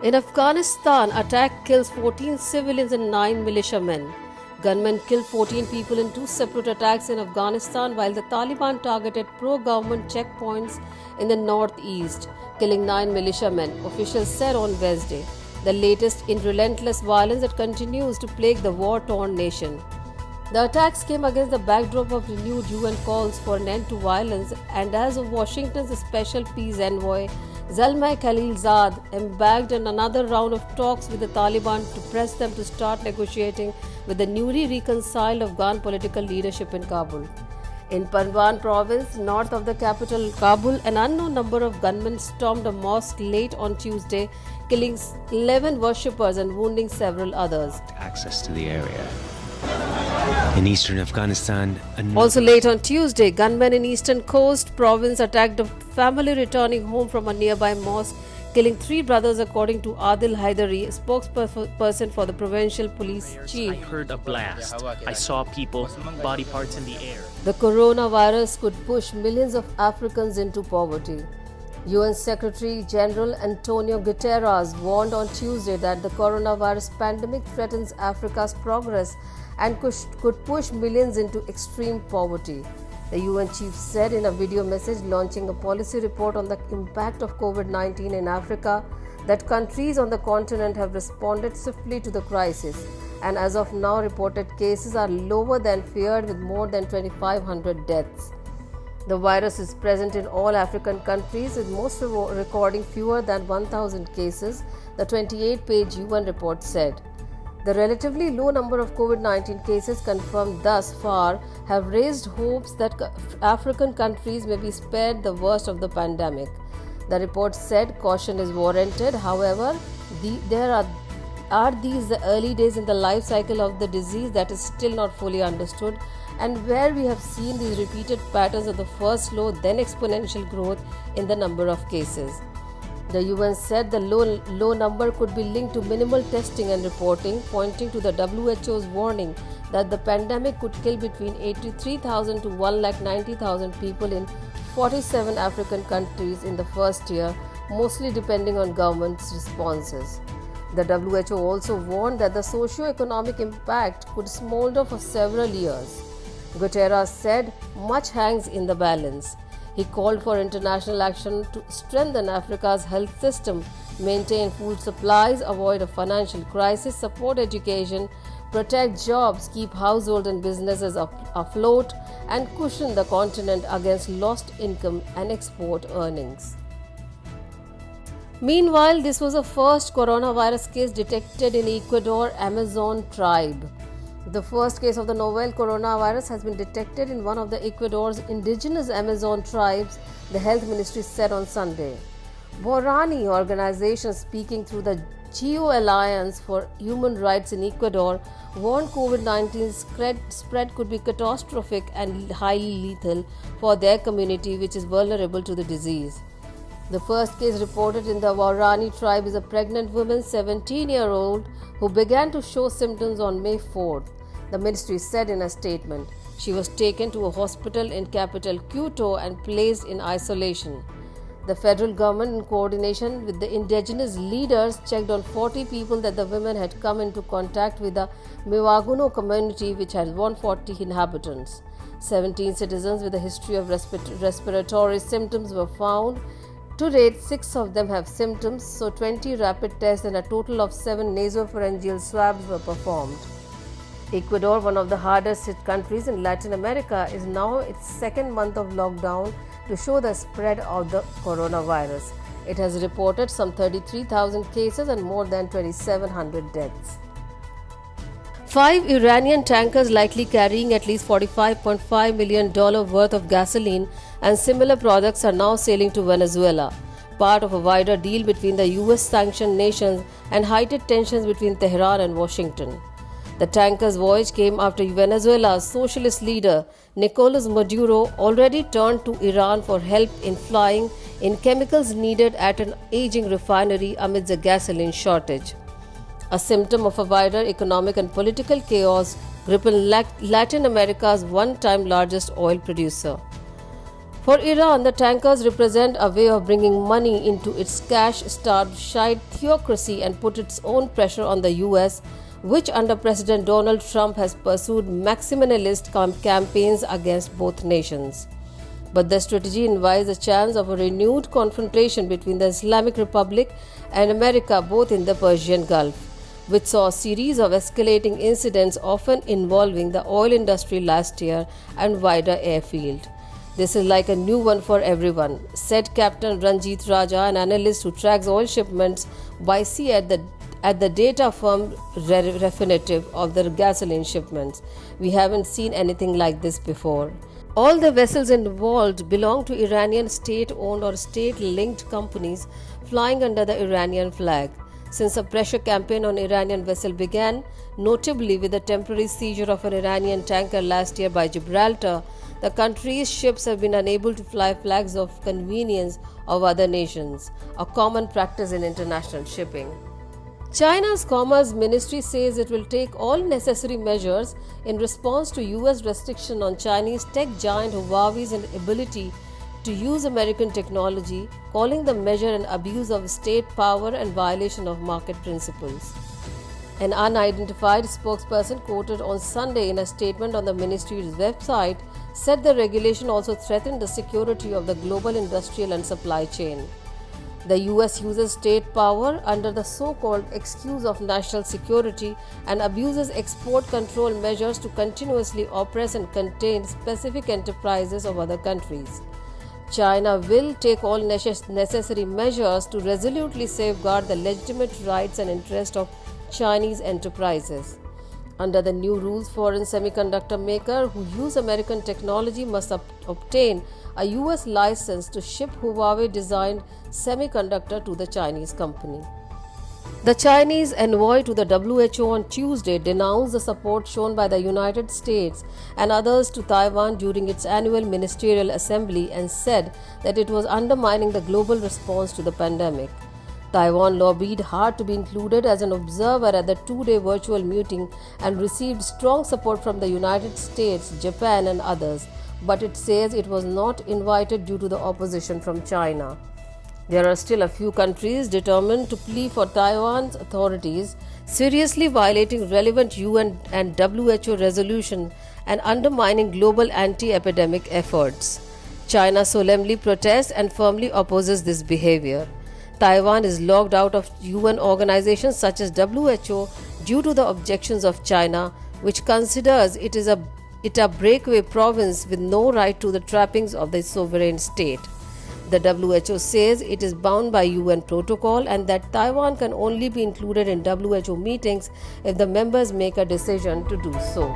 In Afghanistan, attack kills 14 civilians and 9 militiamen. Gunmen killed 14 people in two separate attacks in Afghanistan while the Taliban targeted pro-government checkpoints in the northeast, killing 9 militiamen, officials said on Wednesday, the latest in relentless violence that continues to plague the war-torn nation. The attacks came against the backdrop of renewed UN calls for an end to violence and as of Washington's special peace envoy Zalmay Khalilzad embarked on another round of talks with the Taliban to press them to start negotiating with the newly reconciled Afghan political leadership in Kabul. In Panjab province, north of the capital Kabul, an unknown number of gunmen stormed a mosque late on Tuesday, killing 11 worshippers and wounding several others. Access to the area. In eastern Afghanistan, Also late on Tuesday, gunmen in eastern coast province attacked a family returning home from a nearby mosque, killing 3 brothers according to Adil Haidari, spokesperson for the provincial police chief. I heard a blast. I saw people, body parts in the air. The coronavirus could push millions of Africans into poverty. UN Secretary General Antonio Guterres warned on Tuesday that the coronavirus pandemic threatens Africa's progress and could push millions into extreme poverty. The UN chief said in a video message launching a policy report on the impact of COVID-19 in Africa that countries on the continent have responded swiftly to the crisis and as of now reported cases are lower than feared with more than 2,500 deaths. The virus is present in all African countries with most recording fewer than 1,000 cases, the 28-page UN report said. The relatively low number of COVID-19 cases confirmed thus far have raised hopes that African countries may be spared the worst of the pandemic. The report said caution is warranted. However, are these the early days in the life cycle of the disease that is still not fully understood and where we have seen these repeated patterns of the first slow then exponential growth in the number of cases. The UN said the low number could be linked to minimal testing and reporting, pointing to the WHO's warning that the pandemic could kill between 83,000 to 190,000 people in 47 African countries in the first year, mostly depending on government's responses. The WHO also warned that the socio-economic impact could smolder for several years. Guterres said much hangs in the balance. He called for international action to strengthen Africa's health system, maintain food supplies, avoid a financial crisis, support education, protect jobs, keep households and businesses afloat, and cushion the continent against lost income and export earnings. Meanwhile, this was the first coronavirus case detected in Ecuador Amazon tribe. The first case of the novel coronavirus has been detected in one of the Ecuador's indigenous Amazon tribes, the health ministry said on Sunday. Borani organization speaking through the Geo Alliance for Human Rights in Ecuador warned COVID-19 spread could be catastrophic and highly lethal for their community which is vulnerable to the disease. The first case reported in the Waorani tribe is a pregnant woman, 17-year-old, who began to show symptoms on May 4th. The ministry said in a statement. She was taken to a hospital in capital Quito and placed in isolation. The federal government, in coordination with the indigenous leaders, checked on 40 people that the women had come into contact with the Miwaguno community, which has 140 inhabitants. 17 citizens with a history of respiratory symptoms were found. To date, 6 of them have symptoms, so 20 rapid tests and a total of 7 nasopharyngeal swabs were performed. Ecuador, one of the hardest hit countries in Latin America, is now its second month of lockdown to show the spread of the coronavirus. It has reported some 33,000 cases and more than 2,700 deaths. 5 Iranian tankers likely carrying at least $45.5 million worth of gasoline and similar products are now sailing to Venezuela, part of a wider deal between the US-sanctioned nations and heightened tensions between Tehran and Washington. The tanker's voyage came after Venezuela's socialist leader Nicolas Maduro already turned to Iran for help in flying in chemicals needed at an aging refinery amidst a gasoline shortage. A symptom of a wider economic and political chaos gripping Latin America's one-time largest oil producer. For Iran, the tankers represent a way of bringing money into its cash-starved Shiite theocracy and put its own pressure on the US, which under President Donald Trump has pursued maximalist campaigns against both nations. But the strategy invites a chance of a renewed confrontation between the Islamic Republic and America, both in the Persian Gulf, which saw a series of escalating incidents often involving the oil industry last year and wider airfield. This is like a new one for everyone, said Captain Ranjit Raja, an analyst who tracks oil shipments by sea at the data firm Refinitiv of the gasoline shipments. We haven't seen anything like this before. All the vessels involved belong to Iranian state-owned or state-linked companies flying under the Iranian flag. Since a pressure campaign on Iranian vessel began, notably with the temporary seizure of an Iranian tanker last year by Gibraltar, the country's ships have been unable to fly flags of convenience of other nations, a common practice in international shipping. China's Commerce Ministry says it will take all necessary measures in response to US restriction on Chinese tech giant Huawei's ability to use American technology, calling the measure an abuse of state power and violation of market principles. An unidentified spokesperson quoted on Sunday in a statement on the ministry's website said the regulation also threatened the security of the global industrial and supply chain. The US uses state power under the so-called excuse of national security and abuses export control measures to continuously oppress and contain specific enterprises of other countries. China will take all necessary measures to resolutely safeguard the legitimate rights and interests of Chinese enterprises. Under the new rules, foreign semiconductor makers who use American technology must obtain a US license to ship Huawei-designed semiconductor to the Chinese company. The Chinese envoy to the WHO on Tuesday denounced the support shown by the United States and others to Taiwan during its annual ministerial assembly and said that it was undermining the global response to the pandemic. Taiwan lobbied hard to be included as an observer at the two-day virtual meeting and received strong support from the United States, Japan and others, but it says it was not invited due to the opposition from China. There are still a few countries determined to plea for Taiwan's authorities seriously violating relevant UN and WHO resolution and undermining global anti-epidemic efforts. China solemnly protests and firmly opposes this behavior. Taiwan is locked out of UN organizations such as WHO due to the objections of China, which considers it a breakaway province with no right to the trappings of the sovereign state. The WHO says it is bound by UN protocol and that Taiwan can only be included in WHO meetings if the members make a decision to do so.